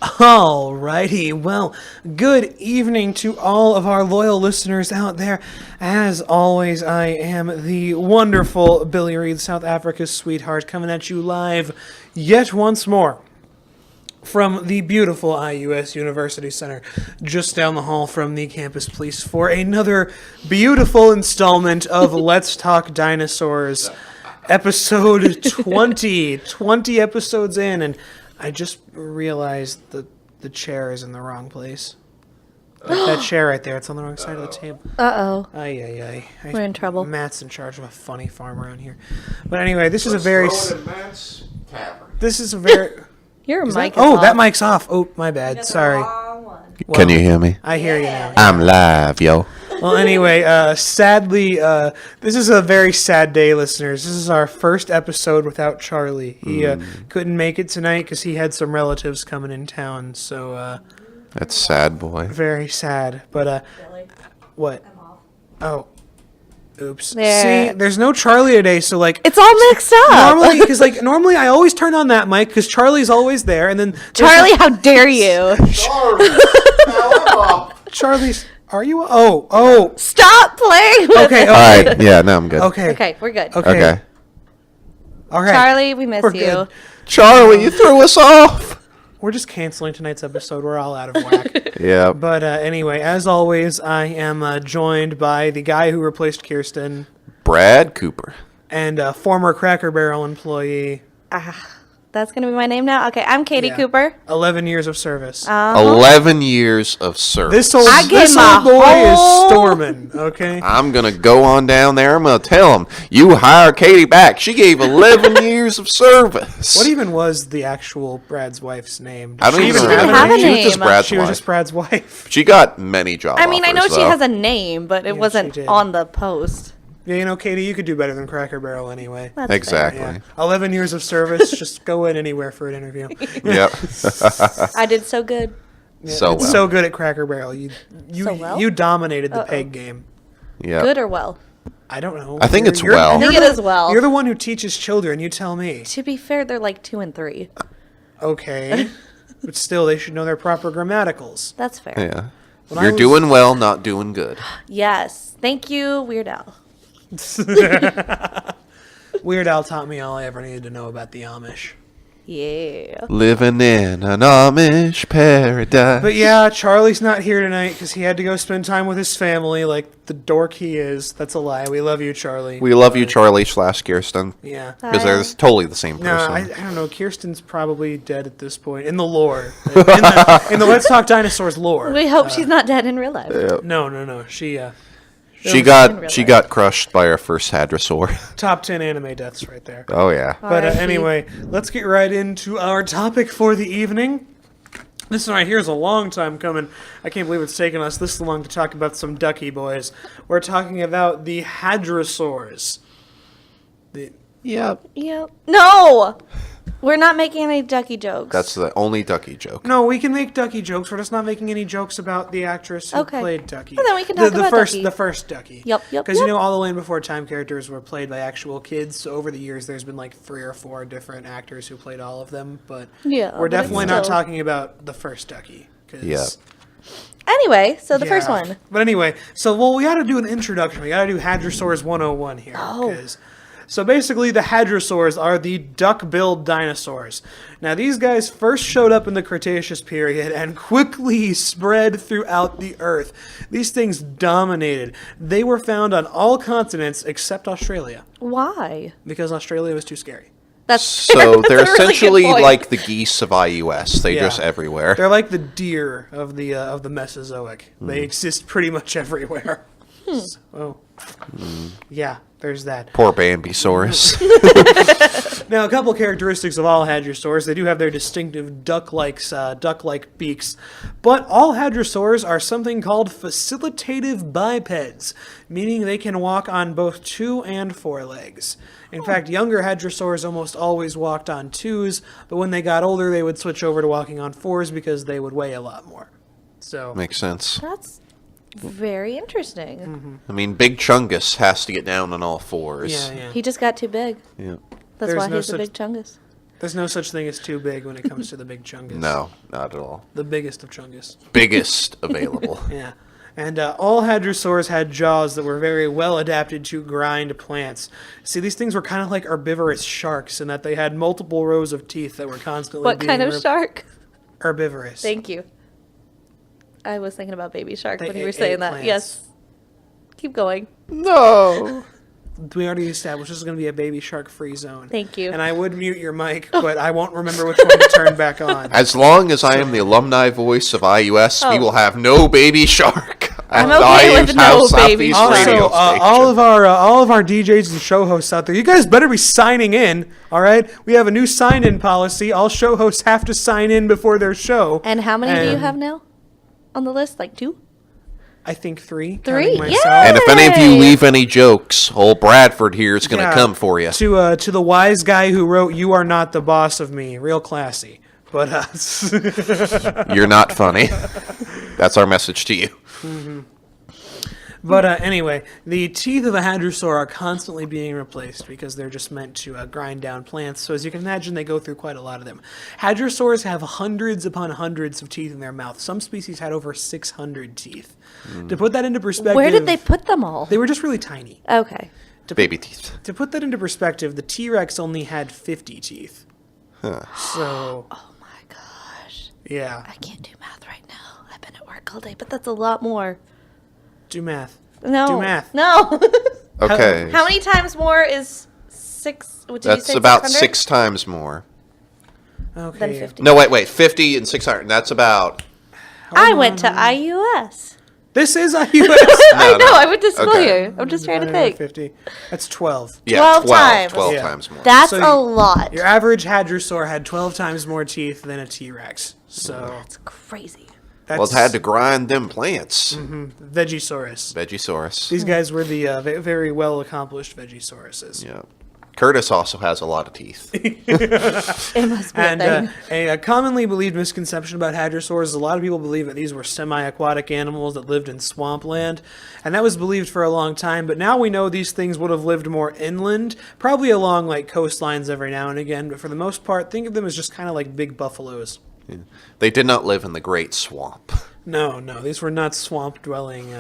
Alrighty, well, good evening to all of our loyal listeners out there. As always, I am the wonderful Billy Reed, South Africa's sweetheart, coming at you live yet once more from the beautiful IUS University Center, just down the hall from the campus police, for another beautiful installment of Let's Talk Dinosaurs, episode 20. 20 episodes in, and I just realized that the chair is in the wrong place. That chair right there, it's on the wrong side of the table. Uh-oh. Ay. We're in trouble. Matt's in charge of a funny farm around here. But anyway, this is a very... This is a very... Your mic is Oh, off. that mic's off. Oh, my bad. Sorry. Well, Can you hear me? I hear you now. I'm live, yo. Well, anyway, sadly, this is a very sad day, listeners. This is our first episode without Charlie. He couldn't make it tonight because he had some relatives coming in town. So, That's sad, boy. very sad. But, what? Oh. Oops. There. See, there's no Charlie today, so, like... It's all mixed up. Normally I always turn on that mic because Charlie's always there, and then... Charlie, how dare you? Charlie's... Are you? Oh. Stop playing with Okay. it. All right, yeah, now I'm good. Okay. Okay, we're good. Okay. All right. Charlie, we miss We're you. good. Charlie, you threw us off. We're just canceling tonight's episode. We're all out of whack. Yeah. But anyway, as always, I am joined by the guy who replaced Kirsten Brad Cooper. and a former Cracker Barrel employee. That's going to be my name now? Okay, I'm Katie Yeah. Cooper. 11 years of service. 11 years of service. This old boy is storming, okay? I'm going to go on down there. I'm going to tell him, you hire Katie back. She gave 11 years of service. What even was the actual Brad's wife's name? I don't Did even she didn't remember. have a She was just name. Brad's She was wife. just Brad's wife. She got many job I mean, I know offers, she though. has a name, but it she wasn't did. on the post. Yeah, you know, Katie, you could do better than Cracker Barrel anyway. That's fair. Exactly. Yeah. 11 years of service, just go in anywhere for an interview. Yep. I did so good. Yeah, So it's well. so good at Cracker Barrel. You So well? you dominated the peg game. Yep. Good or well? I don't know. I think it's well. I think it is well. You're the one who teaches children. You tell me. To be fair, they're like 2 and 3. Okay, but still, they should know their proper grammaticals. That's fair. Yeah. When I You're was- doing well, not doing good. Yes. Thank you, Weird Al. Weird Al taught me all I ever needed to know about the Amish. Yeah. Living in an Amish paradise. But yeah, Charlie's not here tonight because he had to go spend time with his family, like the dork he is. That's a lie. We love you, Charlie. We love you, Charlie / Kirsten. Yeah. Because they're totally the same No, person. I don't know. Kirsten's probably dead at this point in the lore. In the Let's Talk Dinosaurs lore. We hope she's not dead in real life. No. She She in got real she life. got crushed by our first hadrosaur. top 10 anime deaths right there. Oh yeah. But R.I.P. anyway, let's get right into our topic for the evening. This one right here is a long time coming. I can't believe it's taken us this long to talk about some ducky boys. We're talking about the hadrosaurs. Yep. Yep. No! We're not making any ducky jokes. That's the only ducky joke. No, we can make ducky jokes. We're just not making any jokes about the actress who Okay. played Ducky. Well, then we can talk about first, Ducky. The first Ducky. Yep. Because you know, all the Land Before Time characters were played by actual kids. So over the years, there's been like 3 or 4 different actors who played all of them. But Yeah, we're but it's definitely not still- talking about the first Ducky. 'Cause Yeah. Anyway, so the Yeah. first one. But anyway, we got to do an introduction. We got to do Hadrosaurs 101 here. Oh. So basically, the hadrosaurs are the duck-billed dinosaurs. Now, these guys first showed up in the Cretaceous period and quickly spread throughout the Earth. These things dominated. They were found on all continents except Australia, Why? because Australia was too scary. That's So that's they're a really good essentially point. like the geese of IUS. They're Yeah. just everywhere. They're like the deer of the Mesozoic. They exist pretty much everywhere. So, yeah, there's that. Poor Bambisaurus. Now, a couple characteristics of all hadrosaurs. They do have their distinctive duck-like beaks, but all hadrosaurs are something called facilitative bipeds, meaning they can walk on both 2 and 4 legs. In fact, younger hadrosaurs almost always walked on 2s, but when they got older, they would switch over to walking on 4s because they would weigh a lot more. So, Makes sense. That's very interesting. I mean, Big Chungus has to get down on all 4s. yeah. He just got too big. Yeah. That's There's why no he's a such- big chungus. There's no such thing as too big when it comes to the big chungus. No, not at all. The biggest of chungus. Biggest available. Yeah. And all hadrosaurs had jaws that were very well adapted to grind plants. See, these things were kind of like herbivorous sharks in that they had multiple rows of teeth that were constantly What kind of shark? Herbivorous. Thank you. I was thinking about baby shark They when you were ate saying that. plants. Yes. Keep going. No. We already established this is going to be a baby shark free zone. Thank you. And I would mute your mic, but I won't remember which one to turn back on. As long as I am the alumni voice of IUS, we Oh. will have no baby shark. I'm at the okay IU's with no House baby Southeast shark. Radio Also, Station. all of our DJs and show hosts out there, you guys better be signing in. All right, we have a new sign-in policy. All show hosts have to sign in before their show. And how many do you And have now on the list? Like 2? I think 3. 3? counting myself. Yeah. And if any of you Yay! leave any jokes, old Bradford here is going to Yeah. come for you. To the wise guy who wrote "You are not the boss of me," real classy. But You're not funny. That's our message to you. But anyway, the teeth of a hadrosaur are constantly being replaced because they're just meant to grind down plants. So as you can imagine, they go through quite a lot of them. Hadrosaurs have hundreds upon hundreds of teeth in their mouth. Some species had over 600 teeth. To put that into perspective, Where did they put them all? They were just really tiny. Okay. Baby teeth. To put that into perspective, the T-Rex only had 50 teeth. So, Oh my gosh. yeah, I can't do math right now. I've been at work all day, but that's a lot more. do math. No. Do math. No. Okay. How many times more is 6? What did you That's say, about 600? 6 times more. Okay. Than 50. No, wait. 50 and 600. That's about... I went to IUS. This is IUS. I know. no. I went to school Okay. here. I'm just trying to think. 50. That's 12. Yeah, 12 times. 12 Yeah. times more. That's So a lot. Your average hadrosaur had 12 times more teeth than a T-Rex. So That's crazy. that's Well, it had to grind them plants. Vegisaurus. Vegisaurus. These guys were the very well accomplished Vegisauruses. Yeah. Curtis also has a lot of teeth. It must be And a thing. a commonly believed misconception about hadrosaurs is a lot of people believe that these were semi-aquatic animals that lived in swampland, and that was believed for a long time. But now we know these things would have lived more inland, probably along like coastlines every now and again. But for the most part, think of them as just kind of like big buffaloes. They did not live in the Great Swamp. No, these were not swamp dwelling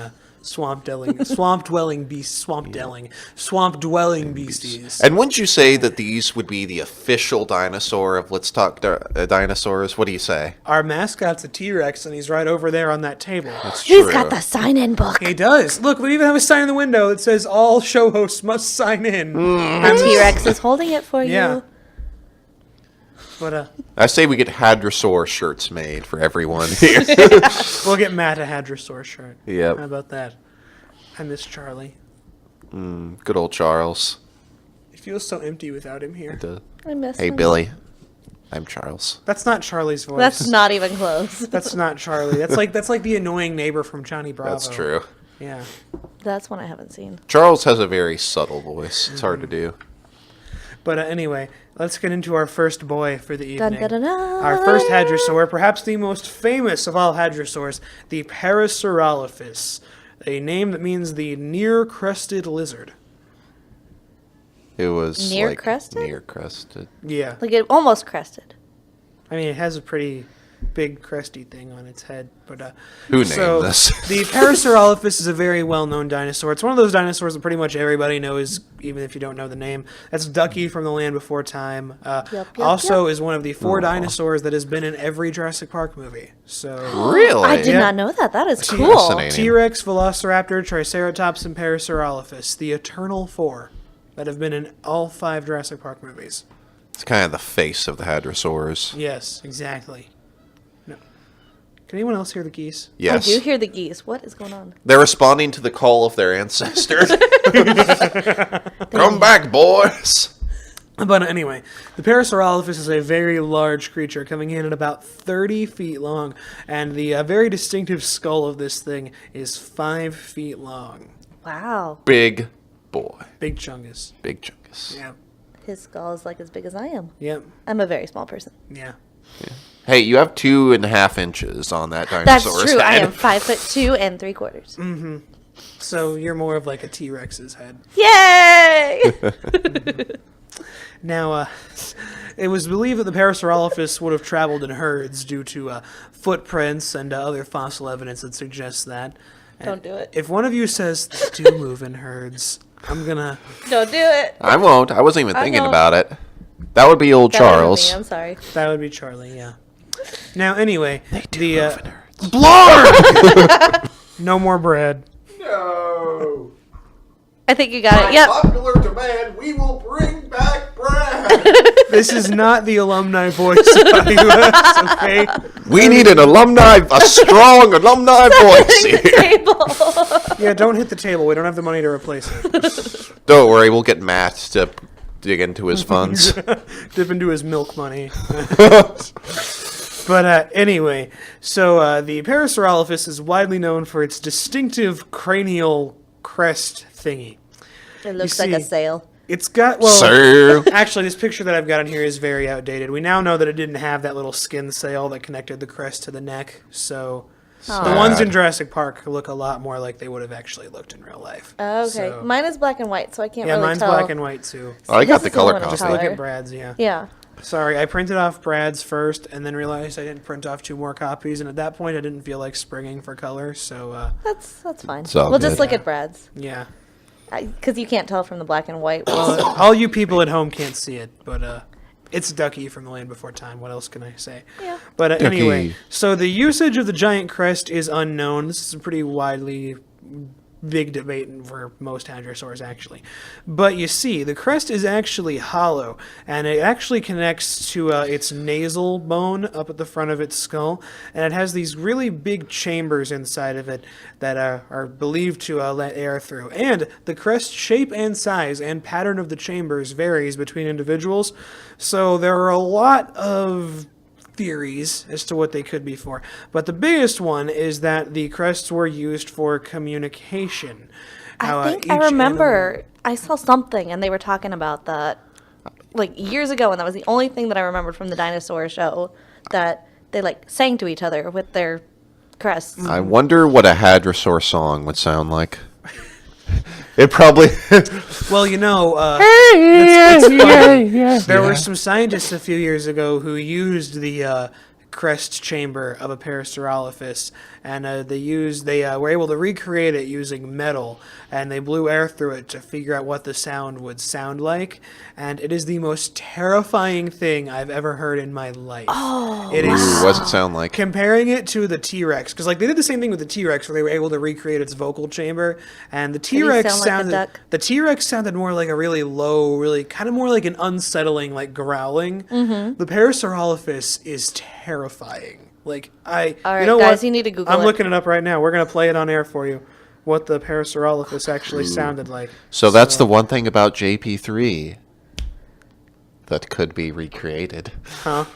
beasties. And wouldn't you say that these would be the official dinosaur of Let's Talk Dinosaurs? What do you say? Our mascot's a T-Rex, and he's right over there on that table. That's He's true. got the sign-in book. He does. Look, we even have a sign in the window that says all show hosts must sign in. The T-Rex is holding it for you. Yeah. But I say we get hadrosaur shirts made for everyone here. we'll get Matt a hadrosaur shirt. Yep. How about that? I miss Charlie. Good old Charles. It feels so empty without him here. I miss Hey, him. Billy. I'm Charles. That's not Charlie's voice. That's not even close. That's not Charlie. That's like the annoying neighbor from Johnny Bravo. That's true. Yeah. That's one I haven't seen. Charles has a very subtle voice. It's hard to do. But anyway, let's get into our first boy for the Dun, evening. dun, dun, dun. Our first hadrosaur, perhaps the most famous of all hadrosaurs, the Parasaurolophus, a name that means the near-crested lizard. It was Near like crested? near crested. Yeah. Like it almost crested. I mean, it has a pretty big cresty thing on its head. But Who named so this? The Parasaurolophus is a very well-known dinosaur. It's one of those dinosaurs that pretty much everybody knows, even if you don't know the name. That's Ducky from The Land Before Time. Yep, Also is one of the 4 dinosaurs that has been in every Jurassic Park movie. So Really? I did Yeah. not know that. That is cool. Fascinating. T-Rex, Velociraptor, Triceratops, and Parasaurolophus, the eternal 4 that have been in all 5 Jurassic Park movies. It's kind of the face of the hadrosaurs. Yes, exactly. No. Can anyone else hear the geese? Yes. I do hear the geese. What is going on? They're responding to the call of their ancestors. Come back, boys. But anyway, the Parasaurolophus is a very large creature, coming in at about 30 feet long, and the very distinctive skull of this thing is 5 feet long. Wow. Big boy. Big chungus. Big chungus. Yeah. His skull is like as big as I am. Yep. I'm a very small person. Yeah. Hey, you have 2.5 inches on that That's dinosaur's true. I head. am 5'2" 3/4. So you're more of like a T-Rex's head. Yay! Now, it was believed that the Parasaurolophus would have traveled in herds due to footprints and other fossil evidence that suggests that. And Don't do it. If one of you says they do move in herds, I'm gonna... Don't do it. I won't. I wasn't even thinking won't. about it. That would be old That wasn't Charles. me, I'm sorry. That would be Charlie, yeah. Now, anyway, no more bread. No. I think you got it. Yep. Popular demand, we will bring back Brad. This is not the alumni voice of IUS, okay? We need a strong alumni voice here. Table. Yeah, don't hit the table. We don't have the money to replace it. Don't worry, we'll get Matt to dig into his funds. Dip into his milk money. But anyway, so the Parasaurolophus is widely known for its distinctive cranial crest thingy. It looks like a see, sail. It's got, actually, this picture that I've got on here is very outdated. We now know that it didn't have that little skin sail that connected the crest to the neck, so the ones in Jurassic Park look a lot more like they would have actually looked in real life. Okay. So, Mine is black and white, so I can't yeah, really mine's tell. black and white, too. Oh, I got This the is color one in copy. Just look color. at Brad's, yeah. Yeah. Sorry, I printed off Brad's first and then realized I didn't print off 2 more copies, and at that point I didn't feel like springing for color, so, That's fine. all We'll just good. look at Brad's. yeah. Because you can't tell from the black and white. All you people at home can't see it, but it's Ducky from The Land Before Time. What else can I say? Yeah. But anyway, Ducky. so the usage of the giant crest is unknown. This is a pretty widely big debate for most hadrosaurs, actually. But you see, the crest is actually hollow, and it actually connects to its nasal bone up at the front of its skull, and it has these really big chambers inside of it that are believed to let air through. And the crest shape and size and pattern of the chambers varies between individuals, so there are a lot of theories as to what they could be for. But the biggest one is that the crests were used for communication. I think I remember I saw something and they were talking about that like years ago, and that was the only thing that I remembered from the dinosaur show, that they like sang to each other with their crests. I wonder what a hadrosaur song would sound like. It probably... Well, you know, it's funny. There were some scientists a few years ago who used the crest chamber of a Parasaurolophus, and they were able to recreate it using metal, and they blew air through it to figure out what the sound would sound like, and it is the most terrifying thing I've ever heard in my life. Oh, It is Ooh, what does it sound like? comparing it to the T-Rex, because like they did the same thing with the T-Rex, where they were able to recreate its vocal chamber, and the T-Rex sound like the sounded duck? the T-Rex sounded more like a really low, really kind of more like an unsettling, like growling. Mm-hmm. The Parasaurolophus is terrifying. Like All right, you know guys, what? you need to Google I'm it. looking it up right now. We're gonna play it on air for you. What the Parasaurolophus actually sounded like. So that's the one thing about JP3 that could be recreated. Huh?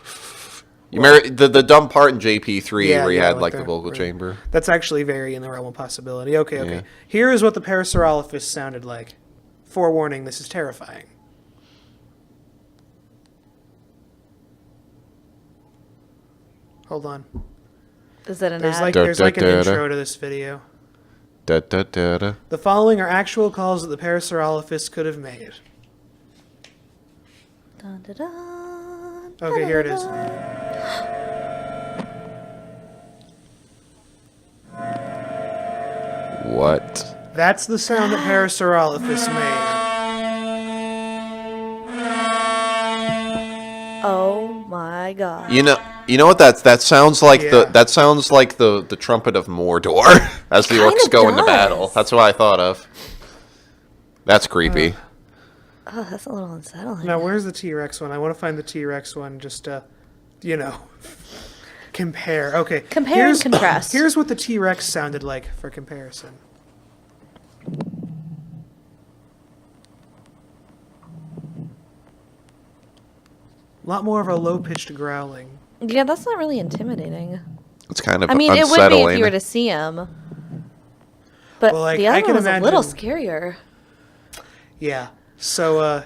You remember the dumb part in JP3 Yeah, where you yeah, had like like the the- vocal right. chamber? That's actually very in the realm of possibility. Okay. Yeah. Here is what the Parasaurolophus sounded like. Forewarning, this is terrifying. Hold on. Is it an There's ad? like Da, there's da, like an da, da. intro to this video. Da, da, da, da. The following are actual calls that the Parasaurolophus could have made. Dun, dun, dun, Okay, here it is. What? That's the sound that Parasaurolophus made. Oh my god. You know what that sounds like? Yeah. That sounds like the trumpet of Mordor as the Kinda orcs go into does. battle. That's what I thought of. That's creepy. Oh, that's a little unsettling. Now, where's the T-Rex one? I want to find the T-Rex one just to, compare. Okay. Compare and contrast. Here's what the T-Rex sounded like for comparison. A lot more of a low-pitched growling. Yeah, that's not really intimidating. It's kind of I mean, it would unsettling. be if you were to see him. But Well, like, the I other can one was a little imagine- scarier. Yeah. So,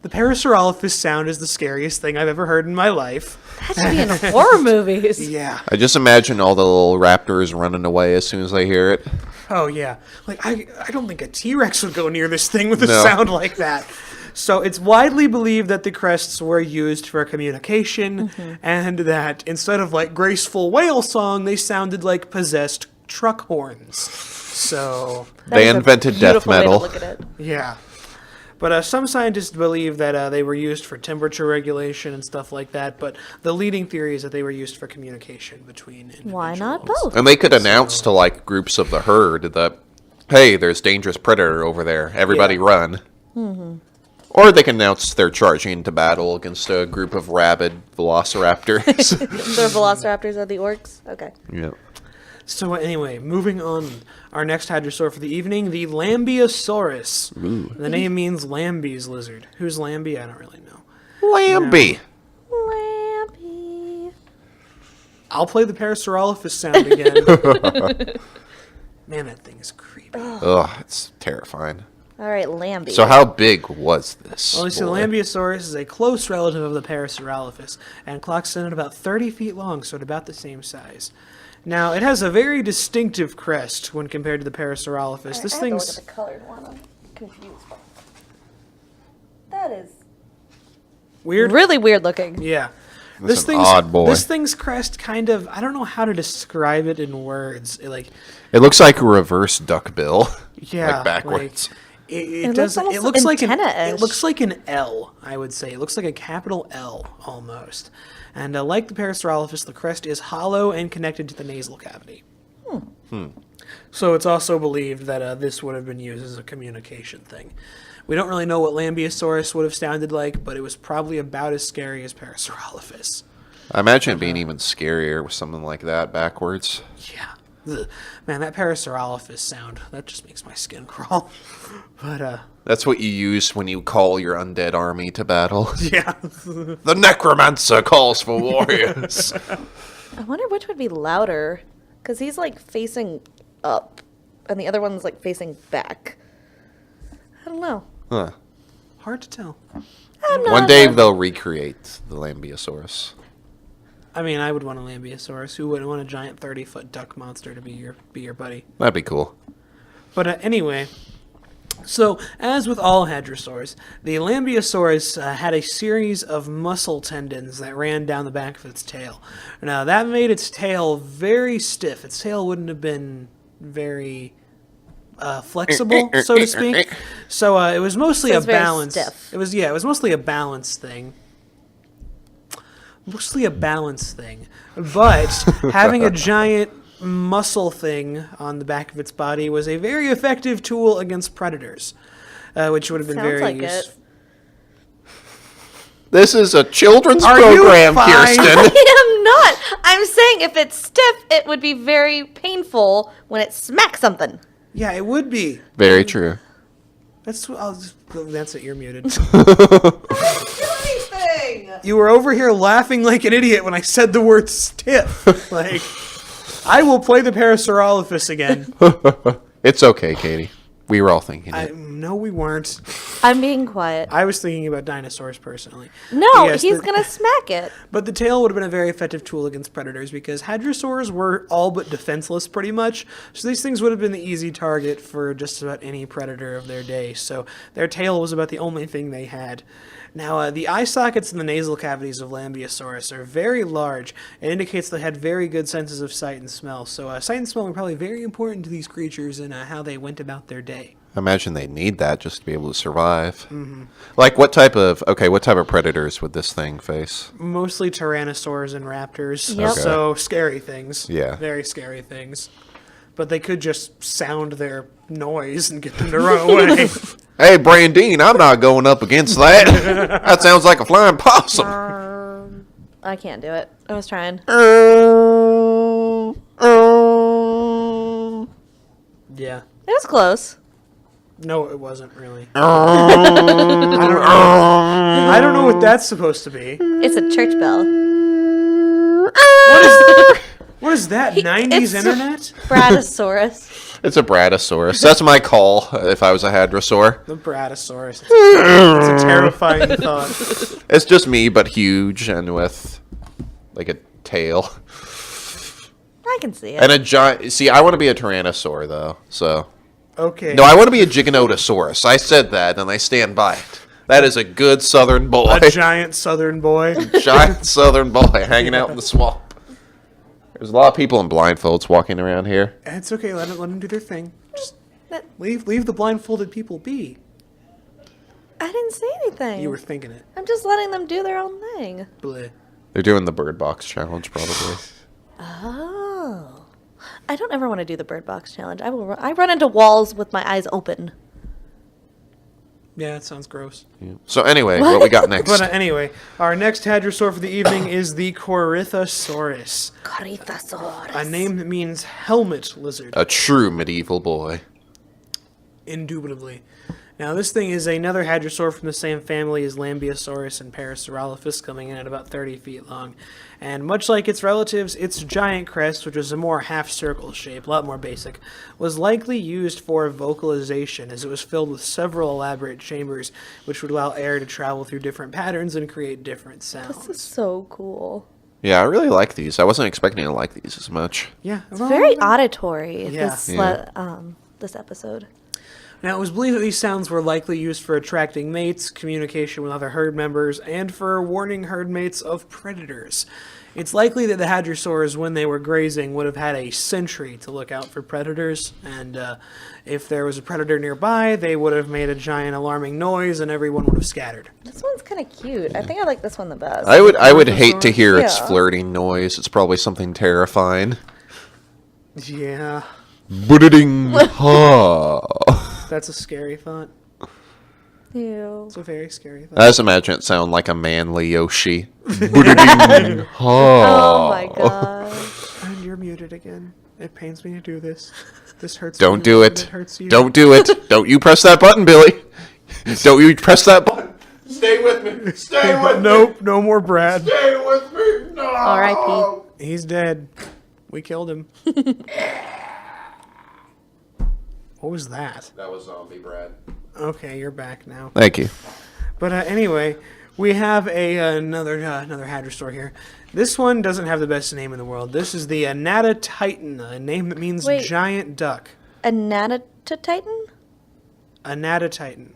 the Parasaurolophus sound is the scariest thing I've ever heard in my life. That should be in horror movies. Yeah. I just imagine all the little raptors running away as soon as they hear it. Oh, yeah. Like, I don't think a T-Rex would go near this thing with a No. sound like that. So it's widely believed that the crests were used for communication, and that instead of like graceful whale song, they sounded like possessed truck horns. So They invented death metal. Look at it. yeah. But some scientists believe that they were used for temperature regulation and stuff like that. But the leading theory is that they were used for communication between individuals. Why not both? And they could announce to like groups of the herd that, hey, there's dangerous predator over there. Everybody run. Or they can announce they're charging into battle against a group of rabid velociraptors. The velociraptors are the orcs? Okay. Yeah. So anyway, moving on. Our next hadrosaur for the evening, the Lambeosaurus. The name means Lambie's lizard. Who's Lambie? I don't really know. Lambie. Lampy. I'll play the Parasaurolophus sound again. Man, that thing is creepy. Ugh, it's terrifying. All right, Lambie. So how big was this? Well, you see, the boy? Lambeosaurus is a close relative of the Parasaurolophus and clocks in at about 30 feet long, so at about the same size. Now, it has a very distinctive crest when compared to the Parasaurolophus. This I thing's have to look at the colored one. I'm confused. That is weird. really weird looking. Yeah. That's an odd boy. This thing's crest kind of, I don't know how to describe it in words. It looks like a reverse duckbill. Yeah, Like backwards. It looks doesn't. It almost looks like antenna-ish. it looks like an L. I would say it looks like a capital L almost. And like the Parasaurolophus, the crest is hollow and connected to the nasal cavity. So it's also believed that this would have been used as a communication thing. We don't really know what Lambeosaurus would have sounded like, but it was probably about as scary as Parasaurolophus. I imagine it being even scarier with something like that backwards. Yeah. Ugh. Man, that Parasaurolophus sound, that just makes my skin crawl. But, That's what you use when you call your undead army to battle. yeah. The necromancer calls for warriors. I wonder which would be louder, because he's like facing up, and the other one's like facing back. I don't know. Huh. Hard to tell. I'm not One day they'll recreate the Lambeosaurus. I mean, I would want a Lambeosaurus. Who wouldn't want a giant 30-foot duck monster to be your buddy? That'd be cool. But anyway, so as with all hadrosaurs, the Lambeosaurus had a series of muscle tendons that ran down the back of its tail. Now, that made its tail very stiff. Its tail wouldn't have been very flexible, so to speak. So it was mostly So a it's very balance. stiff. It was mostly a balance thing. Mostly a balance thing. But having a giant muscle thing on the back of its body was a very effective tool against predators, which would have been Sounds very like useful. it. This is a children's Are you program, fine? Kirsten. I am not. I'm saying if it's stiff, it would be very painful when it smacks something. Yeah, it would be. Very true. That's it. You're muted. Anything. You were over here laughing like an idiot when I said the word stiff. Like, I will play the Parasaurolophus again. It's okay, Katie. We were all thinking it. No, we weren't. I'm being quiet. I was thinking about dinosaurs personally. No, Yes, he's gonna smack it. But the tail would have been a very effective tool against predators because hadrosaurs were all but defenseless pretty much. So these things would have been the easy target for just about any predator of their day. So their tail was about the only thing they had. Now, the eye sockets and the nasal cavities of Lambeosaurus are very large. It indicates they had very good senses of sight and smell. So sight and smell were probably very important to these creatures and how they went about their day. I imagine they need that just to be able to survive. Mm-hmm. Like, what type of predators would this thing face? Mostly tyrannosaurs and raptors. Yep. Okay. So scary things. Yeah. Very scary things. But they could just sound their noise and get them to run away. Hey, Brandine, I'm not going up against that. That sounds like a flying possum. I can't do it. I was trying. Yeah. It was close. No, it wasn't really. I don't know what that's supposed to be. It's a church bell. What is that? 90s It's internet? Brachiosaurus. It's a Brachiosaurus. That's my call if I was a hadrosaur. The Brachiosaurus. It's a terrifying thought. It's just me, but huge and with, like, a tail. I can see it. And a giant... See, I want to be a Tyrannosaur, though, so... Okay. No, I want to be a Giganotosaurus. I said that, and I stand by it. That is a good southern boy. A giant southern boy. Giant southern boy hanging out in the swamp. There's a lot of people in blindfolds walking around here. It's okay. Let them do their thing. Just leave the blindfolded people be. I didn't say anything. You were thinking it. I'm just letting them do their own thing. Bleh. They're doing the bird box challenge, probably. Oh. I don't ever want to do the bird box challenge. I run into walls with my eyes open. Yeah, that sounds gross. Yeah. So anyway, what we got next? But anyway, our next hadrosaur for the evening is the Corythosaurus. Corythosaurus. A name that means helmet lizard. A true medieval boy. Indubitably. Now, this thing is another hadrosaur from the same family as Lambeosaurus and Parasaurolophus, coming in at about 30 feet long. And much like its relatives, its giant crest, which is a more half-circle shape, a lot more basic, was likely used for vocalization, as it was filled with several elaborate chambers, which would allow air to travel through different patterns and create different sounds. This is so cool. Yeah, I really like these. I wasn't expecting to like these as much. Yeah. It's very auditory, Yeah. this episode. Now, it was believed that these sounds were likely used for attracting mates, communication with other herd members, and for warning herd mates of predators. It's likely that the hadrosaurs, when they were grazing, would have had a sentry to look out for predators, and if there was a predator nearby, they would have made a giant alarming noise, and everyone would have scattered. This one's kind of cute. I think I like this one the best. I would hate to hear its Yeah. flirting noise. It's probably something terrifying. Yeah, Budding ha. that's a scary thought. Ew. It's a very scary thought. I just imagine it sound like a manly Yoshi. Budding ha. Oh my god. And you're muted again. It pains me to do this. This hurts me. Don't do it. It hurts you. Don't do it. Don't you press that button, Billy. Don't you press that button. Stay with me. Stay with me. Nope, no more Brad. Stay with me. No. R.I.P. He's dead. We killed him. What was that? That was zombie Brad. Okay, you're back now. Thank you. But anyway, we have another hadrosaur here. This one doesn't have the best name in the world. This is the Anatotitan, a name that means Wait. giant duck. Anatotitan? Anatotitan.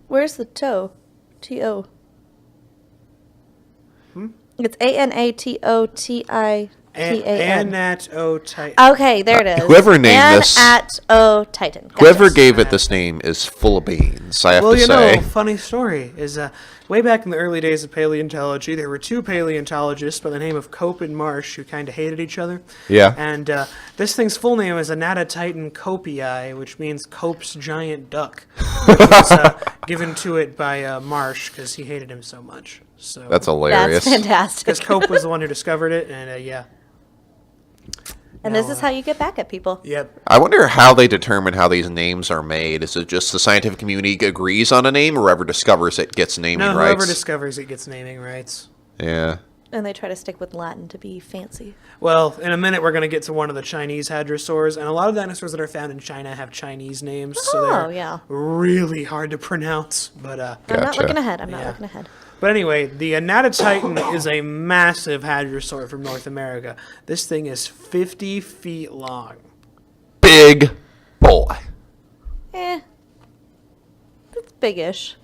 Where's the toe? T-O. It's A-N-A-T-O-T-I-T-A-N. Anatotitan. Okay, there it is. Whoever named this- Anatotitan. Whoever gave it this name is full of beans, I have Well, to you say. know, funny story is way back in the early days of paleontology, there were two paleontologists by the name of Cope and Marsh who kind of hated each other. Yeah. And this thing's full name is Anatotitan copii, which means Cope's giant duck. It was given to it by Marsh because he hated him so much. So That's hilarious. That's fantastic. because Cope was the one who discovered it, and yeah. And this is how you get back at people. Yep. I wonder how they determine how these names are made. Is it just the scientific community agrees on a name, or whoever discovers it gets naming No, rights? whoever discovers it gets naming rights. Yeah. And they try to stick with Latin to be fancy. Well, in a minute we're going to get to one of the Chinese hadrosaurs, and a lot of dinosaurs that are found in China have Chinese names, so Oh, they're yeah. really hard to pronounce. But I'm not Gotcha. looking ahead. I'm not Yeah. looking ahead. But anyway, the Anatotitan is a massive hadrosaur from North America. This thing is 50 feet long. Big boy. It's biggish.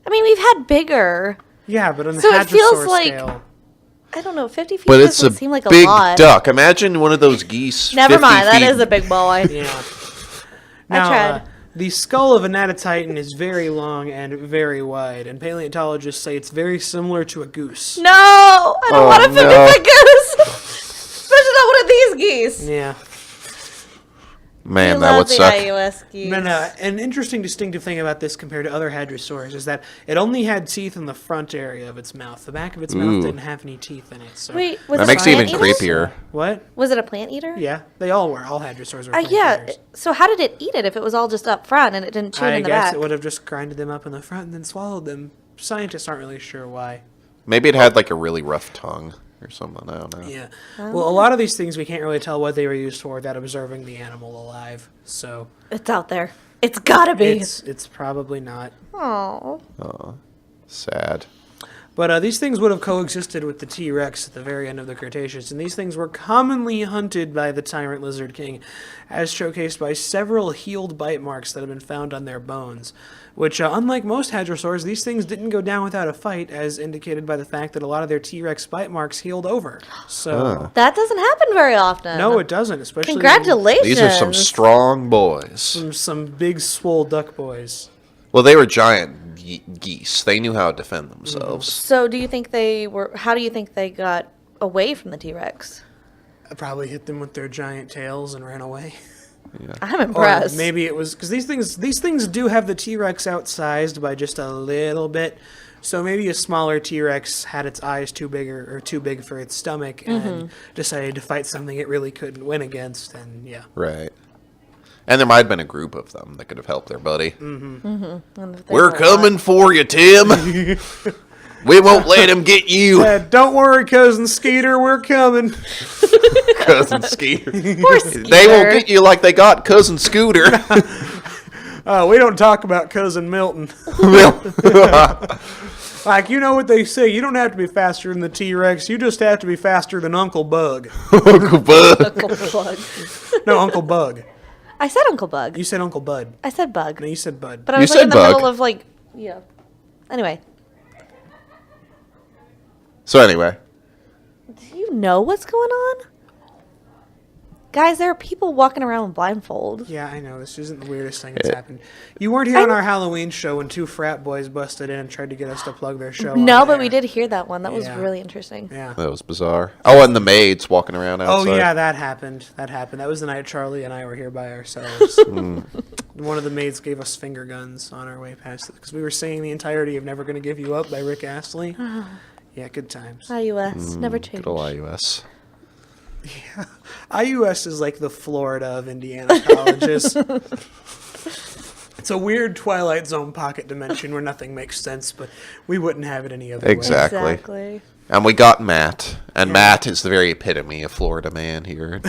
I mean, we've had bigger. Yeah, but on the So it feels hadrosaur like- scale. I don't know, 50 feet But it's doesn't a seem like a big lot. duck. Imagine one of those geese. Never 50 mind, that feet. is a big boy. Yeah. I Now, tried. the skull of Anatotitan is very long and very wide, and paleontologists say it's very similar to a goose. No, I don't Oh, want to pick no. up a goose. Especially not one of these geese. Yeah. Man, We that love would the suck. IUS geese. But an interesting distinctive thing about this compared to other hadrosaurs is that it only had teeth in the front area of its mouth. The back of its mouth Ooh. didn't have any teeth in it. So. Wait, was That it makes a it even plant eater? creepier. What? Was it a plant eater? Yeah, they all were. All hadrosaurs were. plant Yeah. eaters. So how did it eat it if it was all just up front and it didn't chew it I in the guess back? it would have just grinded them up in the front and then swallowed them. Scientists aren't really sure why. Maybe it had like a really rough tongue or something. I don't know. Yeah. Well, a lot of these things we can't really tell what they were used for without observing the animal alive. So It's out there. It's gotta be. it's probably not. Oh. Sad. But these things would have coexisted with the T-Rex at the very end of the Cretaceous, and these things were commonly hunted by the tyrant lizard king, as showcased by several healed bite marks that have been found on their bones. Which, unlike most hadrosaurs, these things didn't go down without a fight, as indicated by the fact that a lot of their T-Rex bite marks healed over. So That doesn't happen very often. no, it doesn't. Especially Congratulations. These are some strong boys. some big swole duck boys. Well, they were giant geese. They knew how to defend themselves. So do you think they were... How do you think they got away from the T-Rex? I probably hit them with their giant tails and ran away. I'm impressed. Or maybe it was because these things do have the T-Rex outsized by just a little bit. So maybe a smaller T-Rex had its eyes too big for its stomach and decided to fight something it really couldn't win against. And yeah, Right. And there might have been a group of them that could have helped their buddy. And if they We're were coming for you, Tim. We won't let him get you. don't worry, cousin Skeeter, we're coming. Cousin Skeeter. Poor Skeeter. They won't get you like they got Cousin Scooter. We don't talk about cousin Milton. Like, you know what they say, you don't have to be faster than the T-Rex, you just have to be faster than Uncle Bug. Uncle Bud. Uncle Bug. No, Uncle Bug. I said Uncle Bug. You said Uncle Bud. I said Bug. No, you said Bud. But I You was like said in the Bug. middle of like... Yeah. Anyway. So anyway. Do you know what's going on? Guys, there are people walking around with blindfolds. Yeah, I know. This isn't the weirdest thing that's happened. You weren't here on our Halloween show when two frat boys busted in and tried to get us to plug their show. No, on but air. we did hear that one. That was Yeah. really interesting. Yeah. That was bizarre. Oh, and the maids walking around outside. Oh, yeah, that happened. That was the night Charlie and I were here by ourselves. One of the maids gave us finger guns on our way past it because we were singing the entirety of Never Gonna Give You Up by Rick Astley. Yeah, good times. IUS. Never changed. Good old IUS. IUS is like the Florida of Indiana colleges. It's a weird Twilight Zone pocket dimension where nothing makes sense, but we wouldn't have it any other way. Exactly. And we got Matt. And Matt is the very epitome of Florida man here.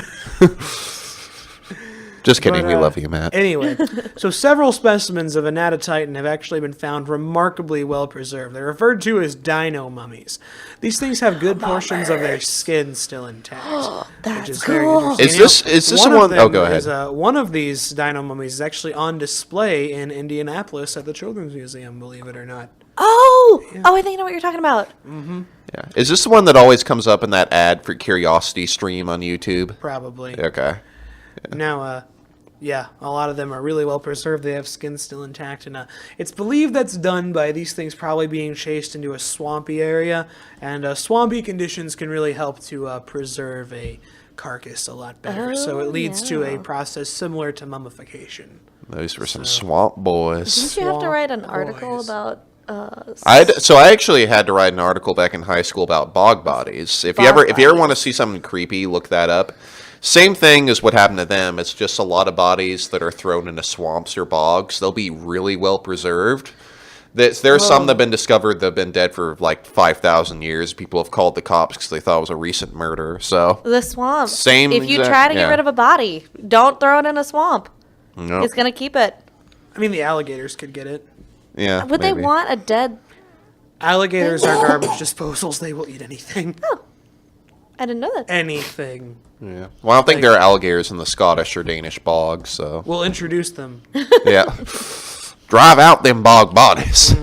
Just kidding. We love you, Matt. Anyway, so several specimens of Anatotitan have actually been found remarkably well preserved. They're referred to as dino mummies. These things have good portions of their skin still intact. That's which is very cool. interesting. Is this one the of one? them Oh, go ahead. is, one of these dino mummies is actually on display in Indianapolis at the Children's Museum, believe it or not. Oh! Oh, I think I know what you're talking about. Yeah. Is this the one that always comes up in that ad for Curiosity Stream on YouTube? Probably. Okay. Now, yeah, a lot of them are really well preserved. They have skin still intact, and it's believed that's done by these things probably being chased into a swampy area, and swampy conditions can really help to preserve a carcass a lot better. So it leads to a process similar to mummification. Those were some swamp boys. Didn't you have to Swamp write an article boys. about... So I actually had to write an article back in high school about bog bodies. If you ever want to see something creepy, look that up. Same thing as what happened to them. It's just a lot of bodies that are thrown into swamps or bogs. They'll be really well preserved. There's some that have been discovered that have been dead for like 5,000 years. People have called the cops because they thought it was a recent murder. So The swamp. Same If you exact- try to get yeah. rid of a body, don't throw it in a swamp. no, It's going to keep it. I mean, the alligators could get it. yeah, Would maybe. they want a dead... Alligators are garbage disposals. They will eat anything. I didn't know that. Anything. Yeah. Well, I don't think there are alligators in the Scottish or Danish bogs. So We'll introduce them. yeah, drive out them bog bodies.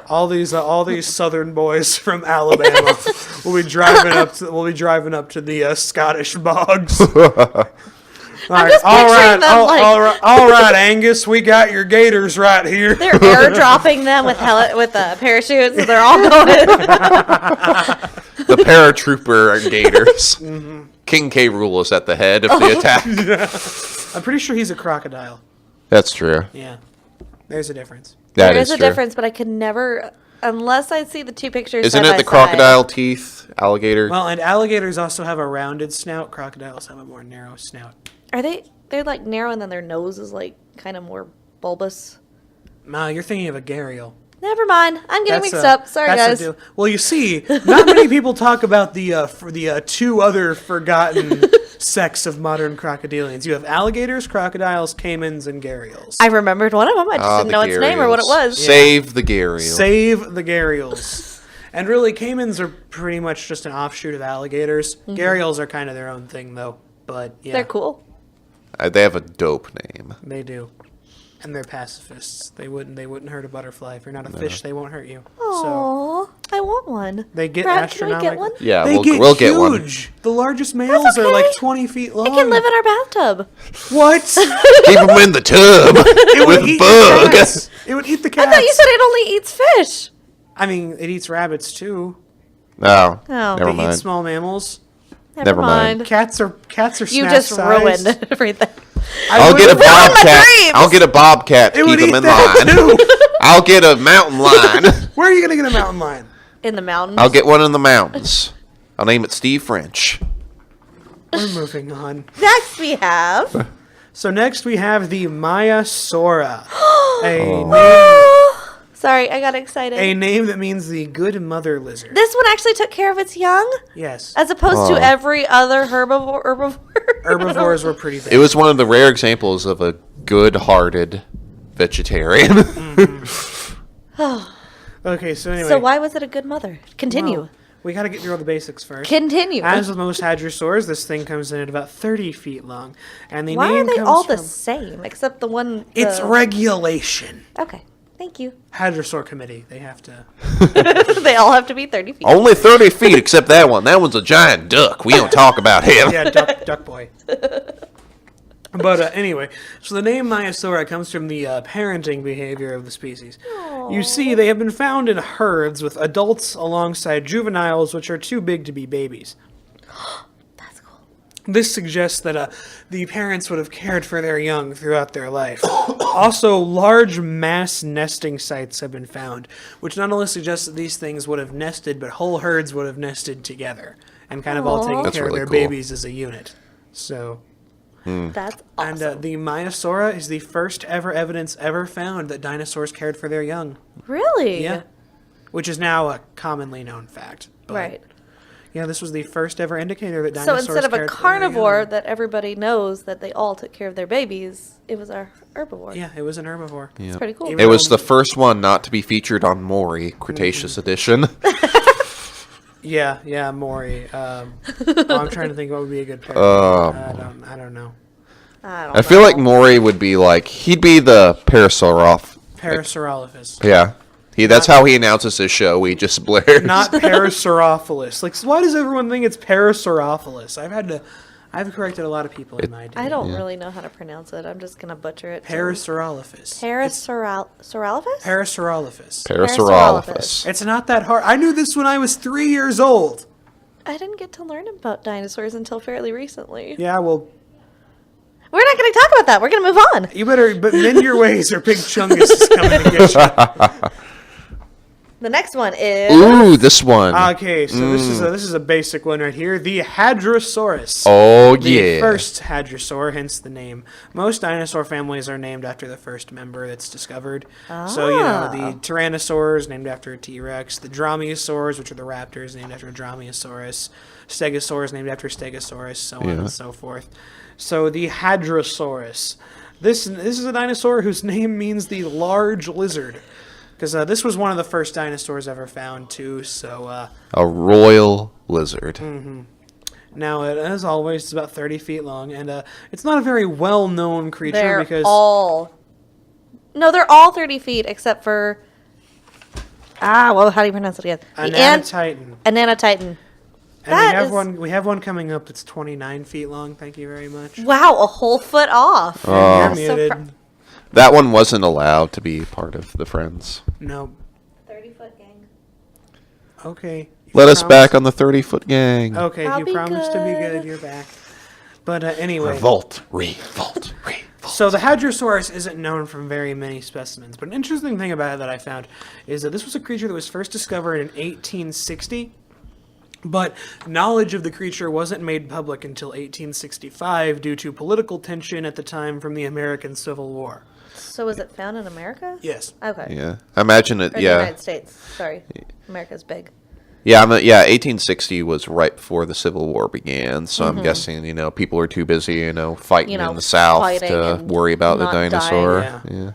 All these southern boys from Alabama will be driving up to the Scottish bogs. I'm just picturing them, like- all right, Angus, we got your gators right here. They're airdropping them with parachutes, so they're all going. The paratrooper gators. King K. Rool is at the head of the attack. I'm pretty sure he's a crocodile. That's true. Yeah, there's a difference. That There is is a true. difference, but I could never, unless I see the two pictures. Isn't side it by the side. crocodile teeth, alligator? Well, and alligators also have a rounded snout. Crocodiles have a more narrow snout. Are they? They're like narrow, and then their nose is like kind of more bulbous. No, you're thinking of a gharial. Never mind. I'm getting mixed a- up. Sorry, that's guys. well, you see, not many people talk about the two other forgotten sects of modern crocodilians. You have alligators, crocodiles, caimans, and gharials. I remembered one of them. I just didn't know its name or what it was. Save the gharial. Save the gharials. And really, caimans are pretty much just an offshoot of alligators. Gharials are kind of their own thing, though. But yeah, They're cool. They have a dope name. they do. And they're pacifists. They wouldn't hurt a butterfly. If you're not a fish, they won't hurt you. So Aww, I want one. they get Brad, can we get astronomical. one? Yeah, They we'll get one. huge. The largest males are okay. like 20 feet long. It can live in our bathtub. What? Keep them in the tub It would with eat the cats. bugs. It would eat the I cats. thought you said it only eats fish. I mean, it eats rabbits too. No, Oh. never They eat mind. small mammals. Never mind. Cats are You snack just sized. ruined everything. I'll get a ruined my bobcat. dreams. I'll get a bobcat to It would keep eat them in that line. too. I'll get a mountain lion. Where are you gonna get a mountain lion? In the mountains. I'll get one in the mountains. I'll name it Steve French. We're moving on. Next we have. So next we have the Maiasaura, Sorry, I got excited. a name that means the good mother lizard. This one actually took care of its young, Yes, as opposed to every other herbivore. herbivores were pretty big. It was one of the rare examples of a good-hearted vegetarian. Okay, so anyway, So why was it a good mother? Continue. well, we gotta get through all the basics first. Continue. As with most hadrosaurs, this thing comes in at about 30 feet long, and the Why name are they comes all from, the same except the one? It's regulation. Okay. Thank you. Hadrosaur committee, they have to. They all have to be 30 feet. Only 30 feet except that one. That one's a giant duck. We don't talk about him. Yeah, duck boy. But anyway, so the name Maiasaura comes from the parenting behavior of the species. You see, they have been found in herds with adults alongside juveniles, which are too big to be babies. That's cool. This suggests that the parents would have cared for their young throughout their life. Also, large mass nesting sites have been found, which not only suggests that these things would have nested, but whole herds would have nested together and kind of all taken That's care really of their cool. babies as a unit. So, That's awesome. and the Maiasaura is the first ever evidence ever found that dinosaurs cared for their young. Really? Yeah, which is now a commonly known fact. But, Right. Yeah, this was the first ever indicator that So dinosaurs instead of a cared for their carnivore young. that everybody knows that they all took care of their babies, it was our herbivore. Yeah, it was an herbivore. It's pretty cool. Even It was the first one not to be featured on Maury, Cretaceous edition. Yeah, Maury. I'm trying to think what would be a good pair. I don't know. I feel like Maury would be like, he'd be the Parasaurolophus. Parasaurolophus. Yeah. That's how he announces his show. We just blared. Not Parasaurophilus. Like, why does everyone think it's Parasaurophilus? I've corrected a lot of people in my day. I don't really know how to pronounce it. I'm just going to butcher it. Parasaurolophus. Parasaurolophus? Parasaurolophus. Parasaurolophus. It's not that hard. I knew this when I was 3 years old. I didn't get to learn about dinosaurs until fairly recently. Yeah, well, We're not going to talk about that. We're going to move on. you better mend your ways or Big Chungus is coming to get you. The next one is... Ooh, this one. Okay, so this is a basic one right here. The Hadrosaurus. Oh, The yeah. first hadrosaur, hence the name. Most dinosaur families are named after the first member that's discovered. So, the Tyrannosaurs, named after a T-Rex. The Dromaeosaurs, which are the raptors, named after a Dromaeosaurus. Stegosaurs, named after Stegosaurus, so on and so forth. So, the Hadrosaurus. This is a dinosaur whose name means the large lizard. Because this was one of the first dinosaurs ever found, too, so... A royal lizard. Now, as always, it's about 30 feet long, and it's not a very well-known creature They're because... all... No, they're all 30 feet except for... how do you pronounce it again? Anatitan. Anatitan. And we have one coming up that's 29 feet long, thank you very much. Wow, a whole foot off. And you're So muted. That one wasn't allowed to be part of the Friends. No. 30-foot gang. Okay. Let us back on the 30-foot gang. Okay, I'll you be promised to be good. good, you're back. But anyway... Revolt, revolt, revolt. So the Hadrosaurus isn't known from very many specimens, but an interesting thing about it that I found is that this was a creature that was first discovered in 1860, but knowledge of the creature wasn't made public until 1865 due to political tension at the time from the American Civil War. So was it found in America? Yes. Okay. Yeah. Imagine it, Or the yeah. United States. Sorry. America's big. Yeah, 1860 was right before the Civil War began, so I'm guessing, people are too busy, fighting in the South fighting to and worry about the not dinosaur. dying. Yeah.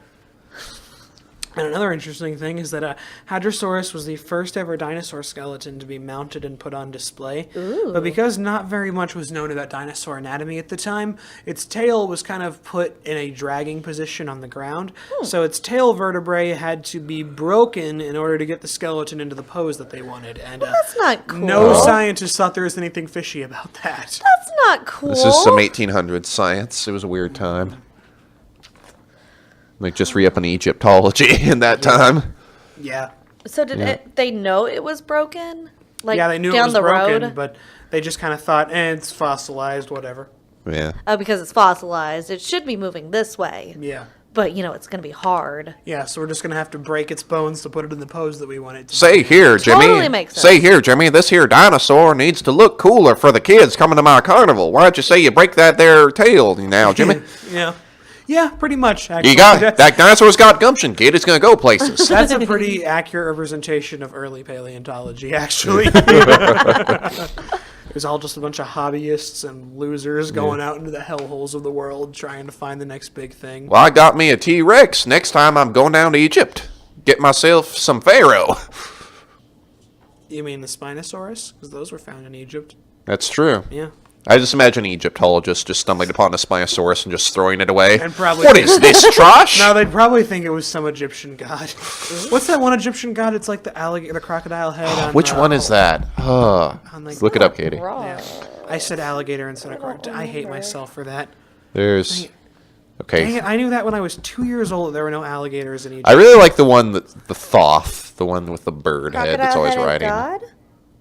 And another interesting thing is that Hadrosaurus was the first ever dinosaur skeleton to be mounted and put on display. Ooh. But because not very much was known about dinosaur anatomy at the time, its tail was kind of put in a dragging position on the ground. So its tail vertebrae had to be broken in order to get the skeleton into the pose that they wanted. And That's not cool. no scientist thought there was anything fishy about that. That's not cool. This is some 1800s science. It was a weird time. Like, just re-up in Egyptology in that time. Yeah. So did they know it was broken? Like, Yeah, they knew down it was the broken, road? but they just kind of thought, it's fossilized, whatever. Yeah. Oh, because it's fossilized. It should be moving this way. Yeah. But, it's going to be hard. Yeah, so we're just going to have to break its bones to put it in the pose that we want it to. Say here, Jimmy. Totally makes sense. Say here, Jimmy. This here dinosaur needs to look cooler for the kids coming to my carnival. Why don't you say you break that there tail now, Jimmy? Yeah. Yeah, pretty much, actually. You got that dinosaur's got gumption, kid. It's gonna go places. That's a pretty accurate representation of early paleontology, actually. It was all just a bunch of hobbyists and losers going out into the hellholes of the world trying to find the next big thing. Well, I got me a T-Rex. Next time I'm going down to Egypt. Get myself some Pharaoh. You mean the Spinosaurus? Because those were found in Egypt. That's true. Yeah. I just imagine Egyptologists just stumbling upon a Spinosaurus and just throwing it away. And probably What is this, trash? No, they'd probably think it was some Egyptian god. What's that one Egyptian god? It's like the alligator, the crocodile head. On, Which one is that? like- Look it up, Katie. Yeah. I said alligator instead of crocodile. I hate myself for that. There's... Dang Okay. it, I knew that when I was 2 years old. There were no alligators in Egypt. I really like the one, the Thoth, the one with the bird head that's always Crocodile-headed riding. god?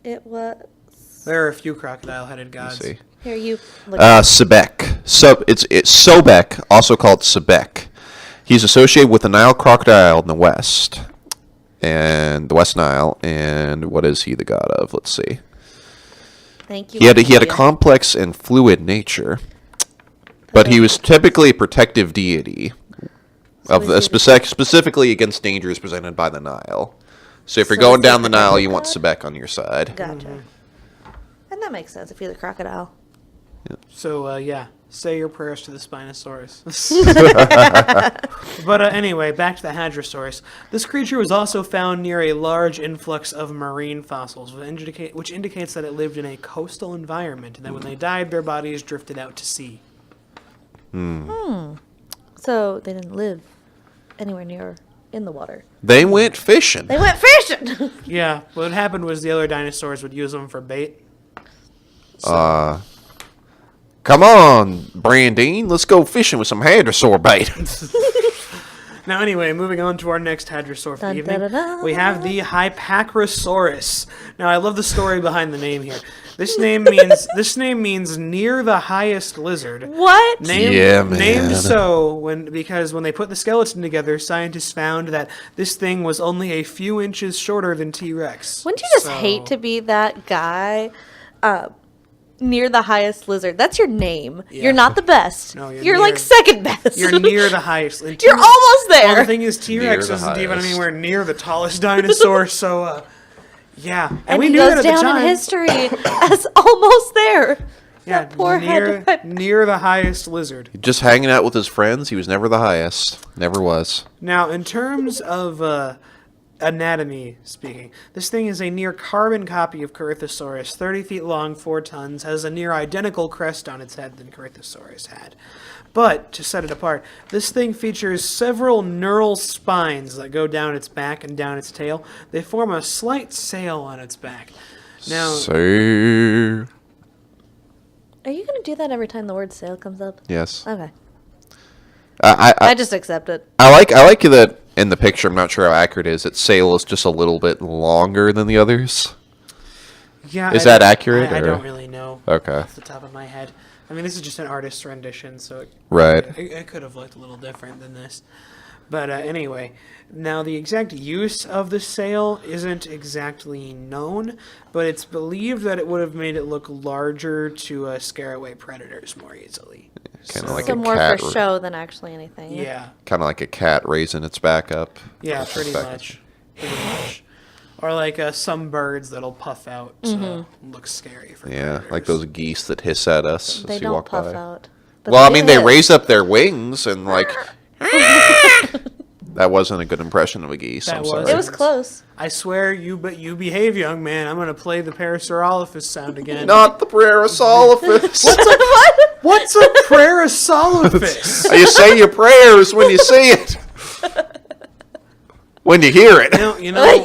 It was... There are a few crocodile-headed gods. See. Here, you... Look Sebek. It's Sobek, also called Sebek. He's associated with the Nile crocodile in the west, and the West Nile. And what is he the god of? Let's see. Thank you. He had a Wikipedia. complex and fluid nature, but he was typically a protective deity of is the he specifically against dangers presented by the Nile. So if you're So going is he down the the Nile, protective you want god? Sebek on your side. Gotcha. And that makes sense if you're the crocodile. So, yeah, say your prayers to the Spinosaurus. But anyway, back to the Hadrosaurus. This creature was also found near a large influx of marine fossils, which indicates that it lived in a coastal environment, and that when they died, their bodies drifted out to sea. So they didn't live anywhere near in the water. They went fishing. They went fishing! Yeah, what happened was the other dinosaurs would use them for bait. Come on, Brandine, let's go fishing with some hadrosaur bait. Now, anyway, moving on to our next hadrosaur for Dun, the evening, dun, dun, dun. we have the Hypacrosaurus. Now, I love the story behind the name here. This name means near the highest lizard. What? Yeah, man. Named so because when they put the skeleton together, scientists found that this thing was only a few inches shorter than T-Rex. Wouldn't you just hate to be that guy near the highest lizard? That's your name. Yeah. You're not the best. No, you're you're near- like second best. You're near the highest. And You're almost there. Well, the thing is, T-Rex Near the isn't even highest. anywhere near the tallest dinosaur, so, yeah. and we he knew goes that at the down time. in history as almost there. Yeah, That poor near the highest lizard. Just hanging out with his friends, he was never the highest. Never was. Now, in terms of anatomy speaking, this thing is a near carbon copy of Corythosaurus, 30 feet long, 4 tons, has a near identical crest on its head than Corythosaurus had. But, to set it apart, this thing features several neural spines that go down its back and down its tail. They form a slight sail on its back. Now, So, Are you going to do that every time the word sail comes up? yes. Okay. I just accept it. I like that in the picture. I'm not sure how accurate it is. Its sail is just a little bit longer than the others. yeah, Is I that don't- accurate, I or- don't really know Okay. off the top of my head. I mean, this is just an artist's rendition, so Right. it could have looked a little different than this. But anyway, now the exact use of the sail isn't exactly known, but it's believed that it would have made it look larger to scare away predators more easily. Kind of like So a more cat. for show than actually anything. Yeah, Kind of like a cat raising its back up. yeah, pretty Back- much. Pretty much. Or like some birds that'll puff out to look scary for Yeah, predators. like those geese that hiss at us They as you don't walk puff by. out. But Well, I mean, they hiss. raise up their wings and like That wasn't a good impression of a geese. That I'm was. sorry. It was close. I swear, you behave, young man. I'm going to play the Parasaurolophus sound again. Not the Parasaurolophus. What's a Parasaurolophus? You say your prayers when you see it. When you hear it. You know,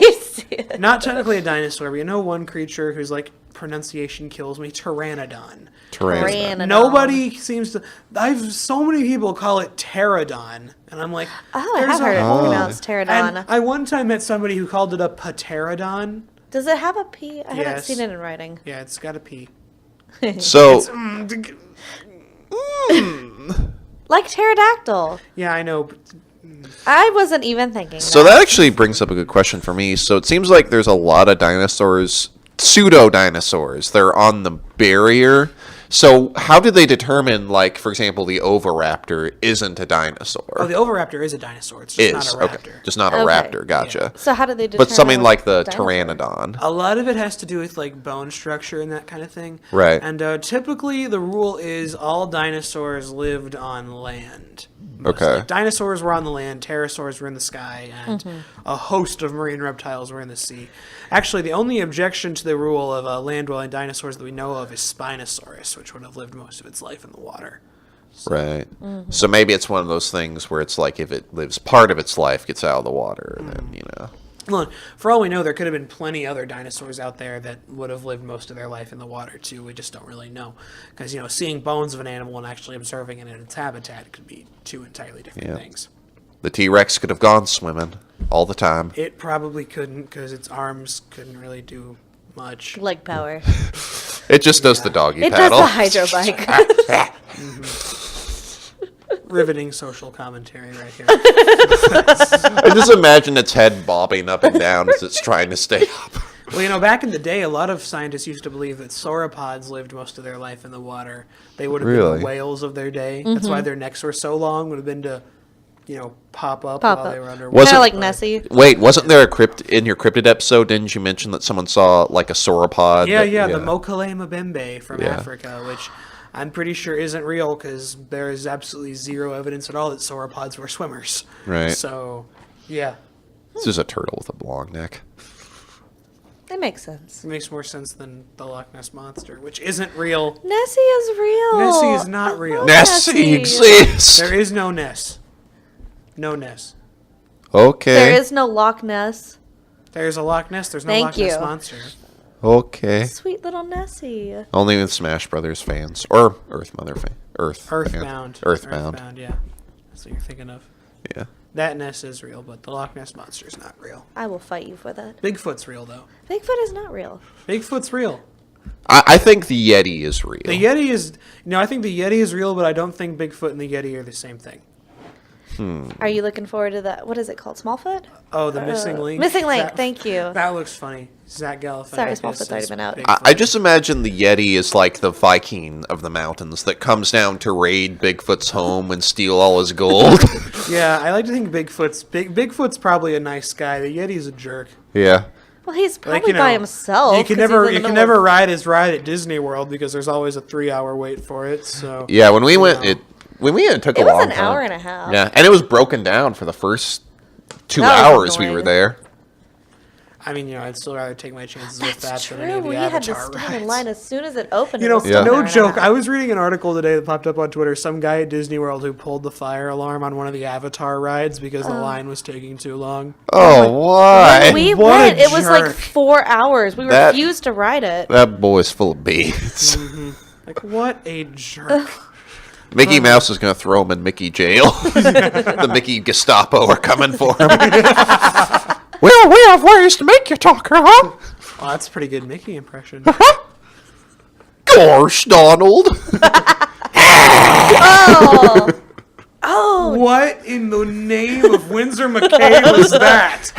not technically a dinosaur, but you know one creature whose like pronunciation kills me, Pteranodon. Pteranodon. Nobody seems to. So many people call it pterodon, and I'm like, Oh, I have heard it pronounced pterodon. And I one time met somebody who called it a pterodon. Does it have a P? I haven't Yes. seen it in writing. Yeah, it's got a P. So, Like pterodactyl. Yeah, I know. But I wasn't even thinking that actually brings up a good question for me. So it seems like there's a lot of dinosaurs, pseudo-dinosaurs. They're on the barrier. So how did they determine, like, for example, the oviraptor isn't a dinosaur? Oh, the oviraptor is a dinosaur. It's just not a raptor. Okay. Just not a Okay. raptor. Gotcha. So how did they determine? But something it like was the dinosaur? pteranodon. A lot of it has to do with like bone structure and that kind of thing. Right. And typically the rule is all dinosaurs lived on land. Mostly. Okay. Like, dinosaurs were on the land, pterosaurs were in the sky, and a host of marine reptiles were in the sea. Actually, the only objection to the rule of land-dwelling dinosaurs that we know of is Spinosaurus, which would have lived most of its life in the water. Right. So maybe it's one of those things where it's like if it lives part of its life, gets out of the water, then, you know. Well, for all we know, there could have been plenty other dinosaurs out there that would have lived most of their life in the water, too. We just don't really know. Because, seeing bones of an animal and actually observing it in its habitat could be two entirely different things. The T-Rex could have gone swimming all the time. It probably couldn't because its arms couldn't really do much. Leg power. It just does the doggy It paddle. does the hydro bike. Riveting social commentary right here. I just imagine its head bobbing up and down as it's trying to stay up. Well, back in the day, a lot of scientists used to believe that sauropods lived most of their life in the water. They would have been Really? the whales of their day. That's why their necks were so long, would have been to, pop up while they were underwater. Was Kind it- of like Nessie. Wait, wasn't there in your cryptid episode, didn't you mention that someone saw like a sauropod? Yeah, the Mokale Mbembe from Yeah. Africa, which I'm pretty sure isn't real because there is absolutely zero evidence at all that sauropods were swimmers. Right. So, yeah, This is a turtle with a long neck. It makes sense. it makes more sense than the Loch Ness Monster, which isn't real. Nessie is real. Nessie is not real. Nessie exists! There is no Ness. No Ness. Okay. There is no Loch Ness. There's a Loch Ness. There's no Thank Loch Ness you. Monster. Okay. Sweet little Nessie. Only with Smash Brothers fans. Or Earth Mother fans. Earthbound. Earthbound. Yeah. That's what you're thinking of. Yeah. That Ness is real, but the Loch Ness Monster is not real. I will fight you for that. Bigfoot's real, though. Bigfoot is not real. Bigfoot's real. I think the Yeti is real. The Yeti is... I think the Yeti is real, but I don't think Bigfoot and the Yeti are the same thing. Are you looking forward to that? What is it called? Smallfoot? Oh, the Missing Link? Missing Link, That- thank you. That looks funny. Zach Galifianakis. Sorry, Smallfoot's already is been out. Bigfoot. I just imagine the Yeti is like the Viking of the mountains that comes down to raid Bigfoot's home and steal all his gold. Yeah, I like to think Bigfoot's probably a nice guy. The Yeti's a jerk. Yeah. Well, he's probably Like, by himself. You can 'cause never he's in the you can middle never of- ride his ride at Disney World because there's always a 3-hour wait for it. So Yeah, when we went, know. it took a It was long an time. hour and a half. Yeah, and it was broken down for the first 2 That was hours we annoying. were there. I mean, I'd still rather take my chances with that That's than any of true. the We had to Avatar stand in rides. line as soon as it opened. You It know, was still an no hour and a joke. half. I was reading an article today that popped up on Twitter. Some guy at Disney World who pulled the fire alarm on one of the Avatar rides because the line was taking too long. Oh, why? When we What a went, it was like jerk. 4 hours. We That- refused to ride it. That boy's full of beans. Like, what a jerk. Mickey Mouse is going to throw him in Mickey jail. The Mickey Gestapo are coming for him. Well, we have ways to make you talk, huh? Oh, that's a pretty good Mickey impression. Gosh, Donald. Oh, What in the name of Windsor McKay was that?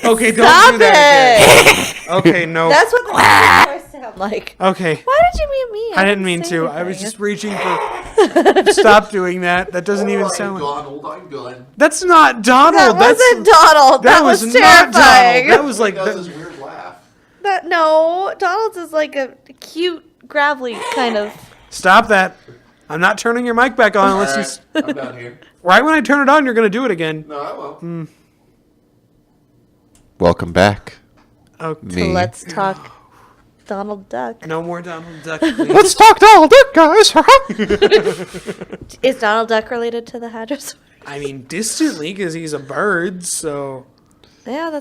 Okay, don't stop do that it! again. Okay, no. That's what the dinosaurs sound like. Okay. Why did you mean me? I didn't mean say to. I was anything. just reaching for... Stop doing that. That doesn't even sound like... Donald, I'm good. That's not Donald. That That's... wasn't Donald. That was not terrifying. Donald. That was like... weird laugh. No, Donald's is like a cute, gravelly kind of. Stop that. I'm not turning your mic back on unless you... I'm down here. Right when I turn it on, you're going to do it again. No, I won't. Welcome back. Okay. So let's talk Donald Duck. No more Donald Duck, please. Let's talk Donald Duck, guys. Is Donald Duck related to the hadrosaur? I mean, distantly, because he's a bird, so... Yeah.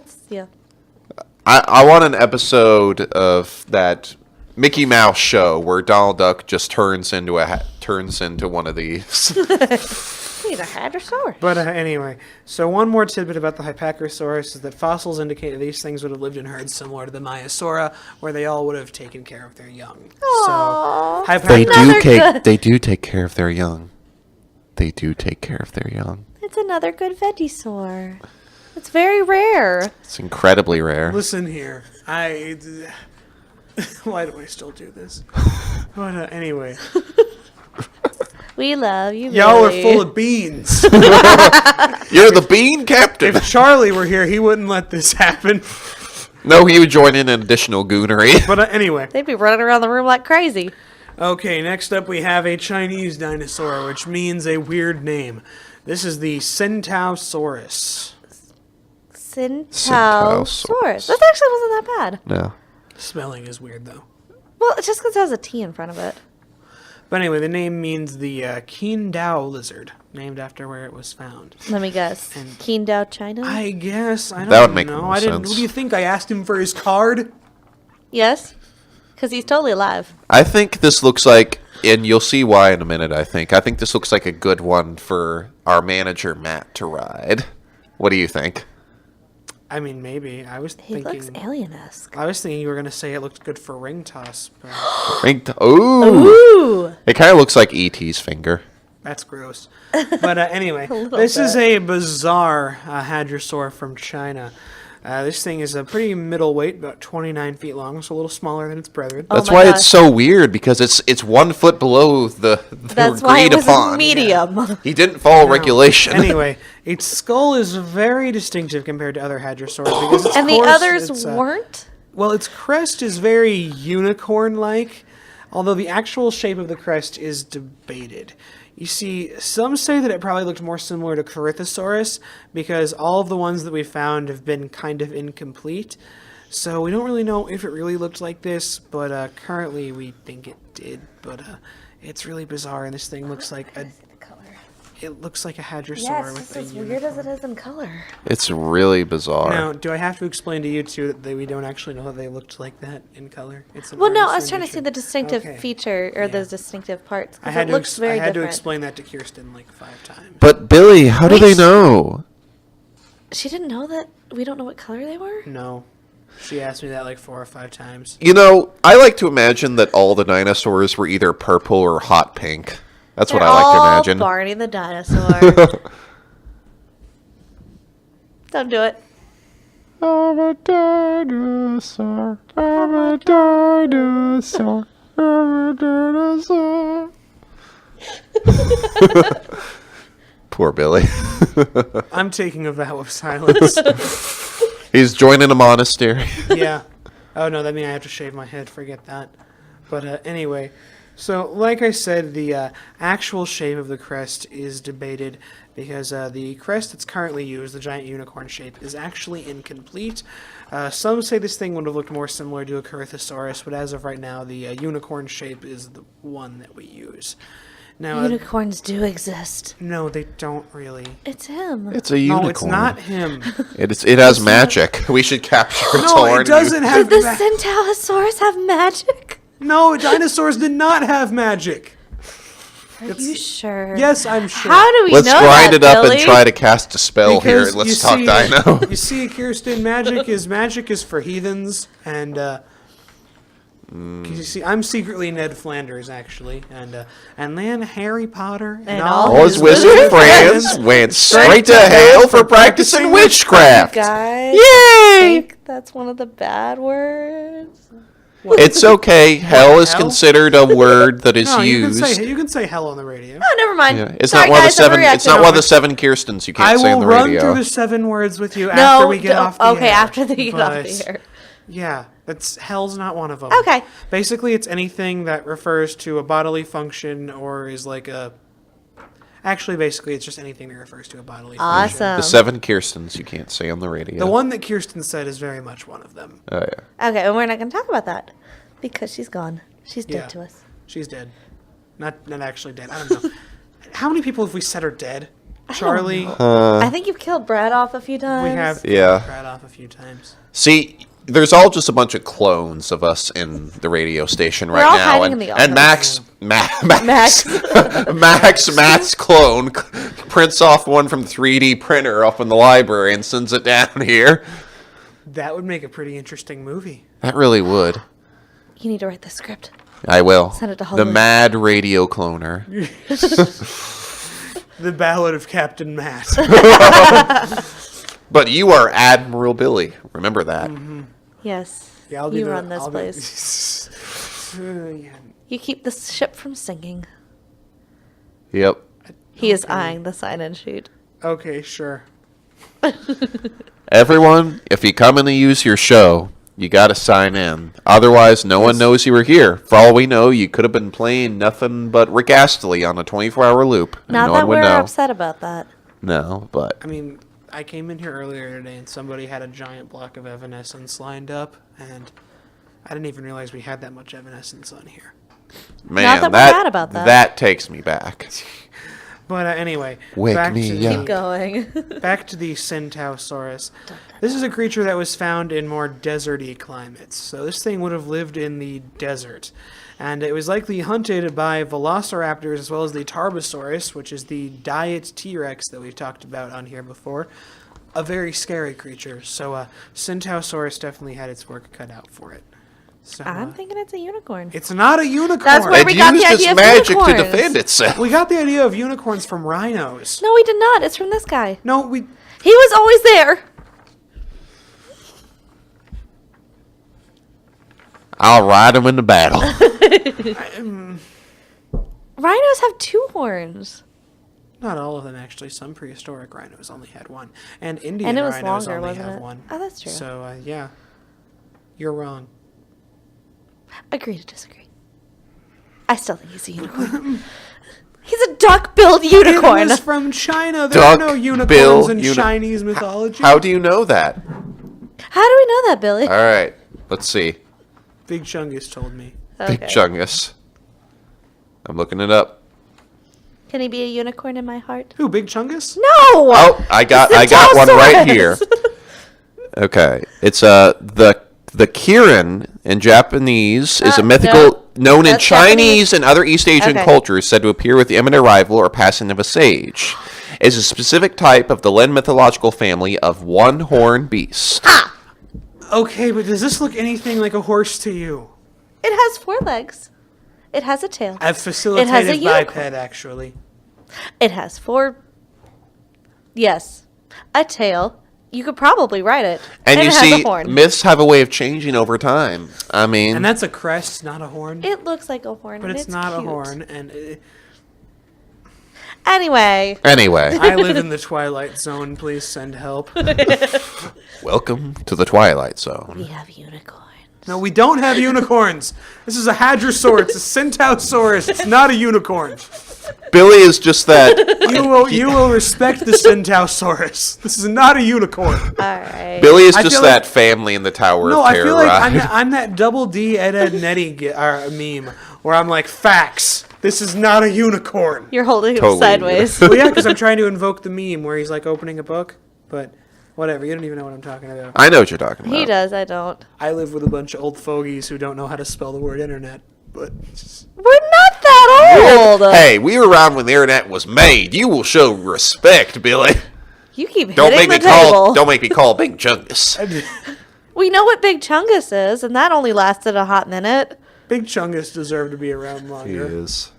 I want an episode of that Mickey Mouse show where Donald Duck just turns into one of these. He's a hadrosaur. But anyway, so one more tidbit about the Hypacosaurus is that fossils indicate that these things would have lived in herds similar to the Maiasaura, where they all would have taken care of their young. Aww. So, They do take care of their young. They do take care of their young. It's another good vegisaur. It's very rare. It's incredibly rare. Listen here, why do I still do this? But anyway, We love you, y'all are Billy. full of beans. You're the bean captain. If Charlie were here, he wouldn't let this happen. No, he would join in an additional goonery. But anyway. They'd be running around the room like crazy. Okay, next up we have a Chinese dinosaur, which means a weird name. This is the Centausaurus. Centausaurus. That actually wasn't that bad. No. Spelling is weird, though. Well, it's just because it has a T in front of it. But anyway, the name means the Qingdao lizard, named after where it was found. Let me guess. Qingdao, China? I guess. I don't That would make know. more sense. What do you think? I asked him for his card? Yes. Because he's totally alive. I think this looks like, and you'll see why in a minute, I think this looks like a good one for our manager, Matt, to ride. What do you think? I mean, maybe. He looks alien-esque. I was thinking you were going to say it looked good for ring toss, but Ooh. Ooh! It kind of looks like E.T.'s finger. that's gross. But anyway, little this is bit. a bizarre hadrosaur from China. This thing is a pretty middleweight, about 29 feet long, so a little smaller than its brethren. Oh That's my why gosh. it's so weird, because it's 1 foot below the That's why it agreed was upon. medium. He didn't follow Now, regulation. Anyway, its skull is very distinctive compared to other hadrosaurs because its And the course- others its, weren't? Well, its crest is very unicorn-like, although the actual shape of the crest is debated. You see, some say that it probably looked more similar to Corythosaurus because all of the ones that we found have been kind of incomplete. So we don't really know if it really looked like this, but currently we think it did. But it's really bizarre, and this thing looks like a hadrosaur Yes, with it's a as weird unicorn. as it is in color. It's really bizarre. Now, do I have to explain to you two that we don't actually know that they looked like that in color? It's an Well, no, I artist's was trying to see rendition. the distinctive Okay. feature, or Yeah. the distinctive parts, I because had it looks very to different. explain that to Kirsten like 5 times. But Billy, how do Wait, they know? She didn't know that we don't know what color they were? No, she asked me that like 4 or 5 times. You know, I like to imagine that all the dinosaurs were either purple or hot pink. That's what They're I like to all imagine. Barney the dinosaur. Don't do it. I'm a dinosaur. I'm a dinosaur. I'm a dinosaur. Poor Billy. I'm taking a vow of silence. He's joining a monastery. Yeah. Oh no, that means I have to shave my head. Forget that. But anyway, so like I said, the actual shape of the crest is debated because the crest that's currently used, the giant unicorn shape, is actually incomplete. Some say this thing would have looked more similar to a Corythosaurus, but as of right now, the unicorn shape is the one that we use. Now, Unicorns do exist. no, they don't really. It's him. It's a unicorn. No, it's not him. It has magic. We should capture its No, horn. it doesn't have Did the ma- Centaurosaurus have magic? No, dinosaurs did not have magic. Are you sure? Yes, I'm sure. How do we Let's know grind that, it up Billy? and try to cast a spell here. Because Let's you talk see- dino. You see, Kirsten, magic is for heathens, and 'cause you see, I'm secretly Ned Flanders, actually, and then Harry Potter and all All his wizard friends went straight to hell for practicing witchcraft. Guys, Yay! I think that's one of the bad words. It's okay. Hell is Hell? considered a word that is No, used. you can say hell on the radio. Oh, never mind. Yeah, it's Sorry, not one of the guys, I'm seven. It's not reacting one of the over. 7 Kirstens you I can't say on will the run radio. through the 7 words with you No, after we get off the okay, air. after they get off But, the air. Yeah, hell's not one of them. Okay. Basically, it's anything that refers to a bodily function or is like a Actually, basically, it's just anything that refers to a bodily function. Awesome. The 7 Kirstens you can't say on the radio. The one that Kirsten said is very much one of them. Oh, yeah. Okay, and we're not going to talk about that because she's gone. She's dead Yeah. to us. She's dead. Not actually dead. I don't know. How many people have we said are dead? Charlie? I think you've killed Brad off a few times. We have Yeah. Brad off a few times. See, there's all just a bunch of clones of us in the radio station right all now. hiding And, in the and office. Matt's clone prints off one from 3D printer up in the library and sends it down here. That would make a pretty interesting movie. That really would. You need to write the script. I will. Send it to The Hollywood. Mad Radio Cloner. The Ballad of Captain Matt. But you are Admiral Billy. Remember that. Yes. Yeah, I'll be you the, run this I'll be- place. Yeah. You keep the ship from sinking. Yep. He is eyeing the sign-in sheet. Okay, sure. Everyone, if you come in to use your show, you got to sign in. Otherwise, no one knows you were here. For all we know, you could have been playing nothing but Rick Astley on a 24-hour loop. And Not no that one we're would know. upset about that. No, but I mean, I came in here earlier today and somebody had a giant block of evanescence lined up, and I didn't even realize we had that much evanescence on here. man, that we're mad about that. that takes me back. But anyway, Wake back me to up. Keep going. back to the Centausaurus. This is a creature that was found in more deserty climates. So this thing would have lived in the desert. And it was likely hunted by velociraptors as well as the Tarbosaurus, which is the diet T-Rex that we've talked about on here before. A very scary creature. So Centausaurus definitely had its work cut out for it. So, I'm thinking it's a unicorn. it's not a unicorn. That's where It we got the used its idea of magic to unicorns. defend itself. We got the idea of unicorns from rhinos. No, we did not. It's from this guy. No, we... He was always there. I'll ride him into battle. Rhinos have 2 horns. Not all of them, actually. Some prehistoric rhinos only had one. And Indian And it was rhinos longer, only wasn't have it? one. Oh, that's true. So, yeah. You're wrong. Agree to disagree. I still think he's a unicorn. He's a duck-billed unicorn. It was from China. There are no Duck-bill unicorns in uni- Chinese mythology. How do you know that? How do we know that, Billy? All right, let's see. Big Chungus told me. Big Chungus. I'm looking it up. Can he be a unicorn in my heart? Who, Big Chungus? No! Oh, I got one right here. Okay, it's the Kirin in Japanese is a mythical known in That's Chinese and other East Asian Okay. cultures said to appear with the imminent arrival or passing of a sage. It is a specific type of the Lin mythological family of one-horned beast. Okay, but does this look anything like a horse to you? It has 4 legs. It has a tail. I've facilitated It has a biped, unicorn. actually. It has 4... Yes. A tail. You could probably ride it. And you it see, has a horn. myths have a way of changing over time. I mean, And that's a crest, not a horn. It looks like a horn, But and it's not a cute. horn. And Anyway. anyway, I live in the Twilight Zone. Please send help. welcome to the Twilight Zone. We have unicorns. No, we don't have unicorns. This is a hadrosaur. It's a Centausaurus. It's not a unicorn. Billy is just that. You will respect the Centausaurus. This is not a unicorn. All right. Billy is I just feel that like- family in the Tower No, of I Terror feel like ride. I'm that Double D Ed Nettie meme where I'm like, facts. This is not a unicorn. You're holding Totally. him sideways. Well, yeah, because I'm trying to invoke the meme where he's like opening a book, but whatever. You don't even know what I'm talking about. I know what you're talking about. He does, I don't. I live with a bunch of old fogies who don't know how to spell the word internet, but We're not that old. Hey, we were around when the internet was made. You will show respect, Billy. You keep Don't hitting make the me table. call. Don't make me call Big Chungus. We know what Big Chungus is, and that only lasted a hot minute. Big Chungus deserve to be around He longer. is.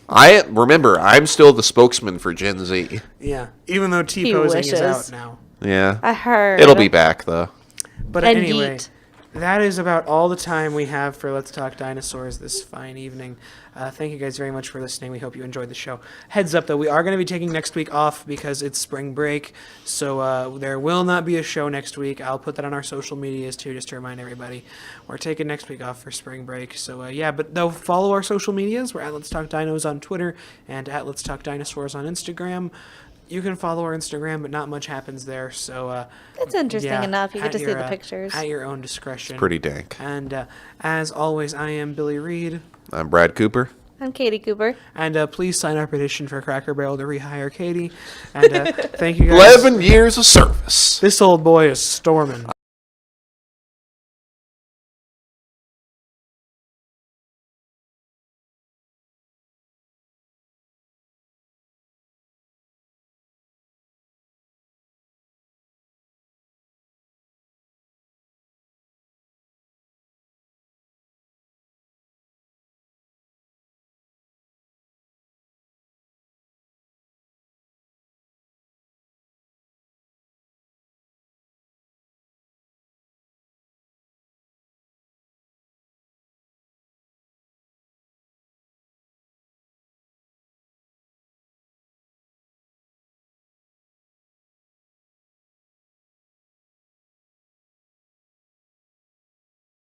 I remember. I'm still the spokesman for Gen Z. Yeah, even though T-posing is wishes. out now. Yeah, I heard. it'll be back though. But And anyway, yeet. that is about all the time we have for Let's Talk Dinosaurs this fine evening. Thank you guys very much for listening. We hope you enjoyed the show. Heads up, though, we are going to be taking next week off because it's spring break, so there will not be a show next week. I'll put that on our social medias, too, just to remind everybody. We're taking next week off for spring break, so yeah, but though follow our social medias. We're at Let's Talk Dinos on Twitter and at Let's Talk Dinosaurs on Instagram. You can follow our Instagram, but not much happens there, so... It's interesting enough. You get to see the at pictures. At your own discretion. It's pretty dank. And as always, I am Billy Reed. I'm Brad Cooper. I'm Katie Cooper. And please sign our petition for Cracker Barrel to rehire Katie. And thank you guys. 11 years of service. This old boy is storming.